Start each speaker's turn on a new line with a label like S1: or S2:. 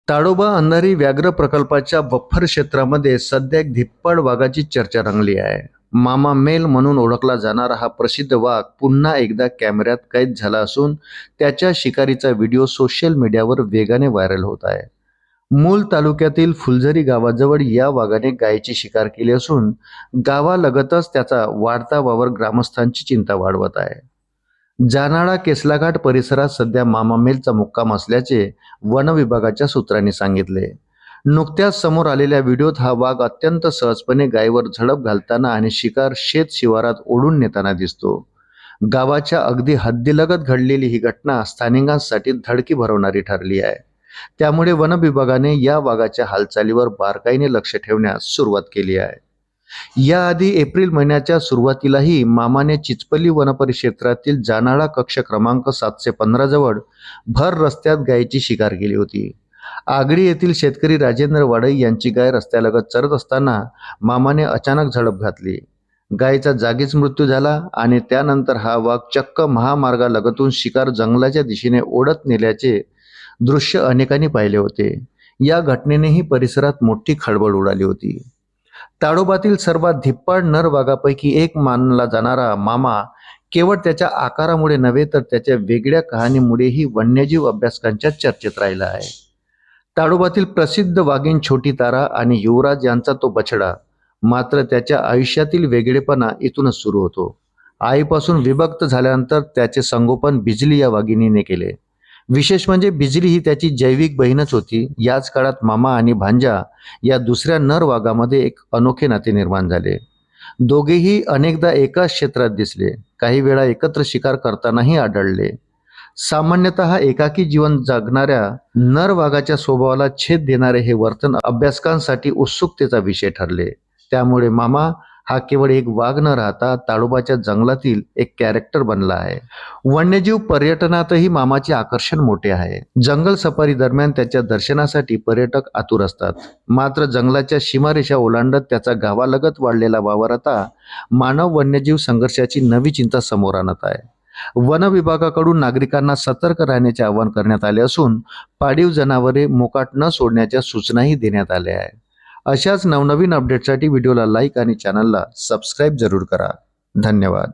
S1: ताडोबा अंधारी व्याघ्र प्रकल्पाच्या बफर क्षेत्रामध्ये सध्या एक धिप्पाड वाघाची चर्चा रंगली आहे. मामा मेल म्हणून ओळखला जाणारा हा प्रसिद्ध वाघ पुन्हा एकदा कॅमेऱ्यात कैद झाला असून त्याच्या शिकारीचा व्हिडिओ सोशल मीडियावर वेगाने व्हायरल होत आहे. मूल तालुक्यातील फुलझरी गावाजवळ या वाघाने गायीची शिकार केली असून गावालगतच त्याचा वाढता वावर ग्रामस्थांची चिंता वाढवत आहे. जानाळा केसलाघाट परिसरात सध्या मामा मेलचा मुक्काम असल्याचे वन विभागाच्या सूत्रांनी सांगितले. नुकत्याच समोर आलेल्या व्हिडिओत हा वाघ अत्यंत सहजपणे गायीवर झडप घालताना आणि शिकार शेत शिवारात ओढून नेताना दिसतो. गावाच्या अगदी हद्दीलगत घडलेली ही घटना स्थानिकांसाठी धडकी भरवणारी ठरली आहे. त्यामुळे वन विभागाने या वाघाच्या हालचालीवर बारकाईने लक्ष ठेवण्यास सुरुवात केली आहे. याआधी एप्रिल महिन्याच्या सुरुवातीलाही मामाने चिचपल्ली वनपरिक्षेत्रातील जानाळा कक्ष क्रमांक 715 जवळ भर रस्त्यात गायीची शिकार केली होती. आगडी येथील शेतकरी राजेंद्र वाडई यांची गाय रस्त्यालगत चरत असताना मामाने अचानक झडप घातली. गायीचा जागीच मृत्यू झाला आणि त्यानंतर हा वाघ चक्क महामार्गालगतून शिकार जंगलाच्या दिशेने ओढत नेल्याचे दृश्य अनेकांनी पाहिले होते. या घटनेनेही परिसरात मोठी खळबळ उडाली होती. ताडोबातील सर्वात धिप्पाड नर वाघापैकी एक मानला जाणारा मामा केवळ त्याच्या आकारामुळे नव्हे तर त्याच्या वेगळ्या कहाणीमुळेही वन्यजीव अभ्यासकांच्या चर्चेत राहिला आहे. ताडोबातील प्रसिद्ध वाघीण छोटी तारा आणि युवराज यांचा तो बछडा. मात्र त्याच्या आयुष्यातील वेगळेपणा इथूनच सुरू होतो. आईपासून विभक्त झाल्यानंतर त्याचे संगोपन बिजली या वाघिणीने केले. विशेष म्हणजे बिजली ही त्याची जैविक बहीणच होती. याच काळात मामा आणि भांजा या दुसऱ्या नर वाघामध्ये एक अनोखे नाते निर्माण झाले. दोघेही अनेकदा एकाच क्षेत्रात दिसले, काही वेळा एकत्र शिकार करतानाही आढळले. सामान्यतः एकाकी जीवन जगणाऱ्या नर वाघाच्या स्वभावाला छेद देणारे हे वर्तन अभ्यासकांसाठी उत्सुकतेचा विषय ठरले. त्यामुळे मामा हा केवळ एक वाघ न राहता ताडोबाच्या जंगलातील एक कॅरेक्टर बनला आहे. वन्यजीव पर्यटनातही मामाचे आकर्षण मोठे आहे. जंगल सफारी दरम्यान त्याच्या दर्शनासाठी पर्यटक आतुर असतात. मात्र जंगलाच्या सीमारेषा ओलांडत त्याचा गावालगत वाढलेला वावर आता मानव वन्यजीव संघर्षाची नवी चिंता समोर आणत आहे. वन विभागाकडून नागरिकांना सतर्क राहण्याचे आवाहन करण्यात आले असून पाळीव जनावरे मोकाट न सोडण्याच्या सूचनाही देण्यात आल्या आहेत. अशाच नवनवीन अपडेटसाठी व्हिडिओला लाईक आणि चॅनलला सबस्क्राईब जरूर करा. धन्यवाद.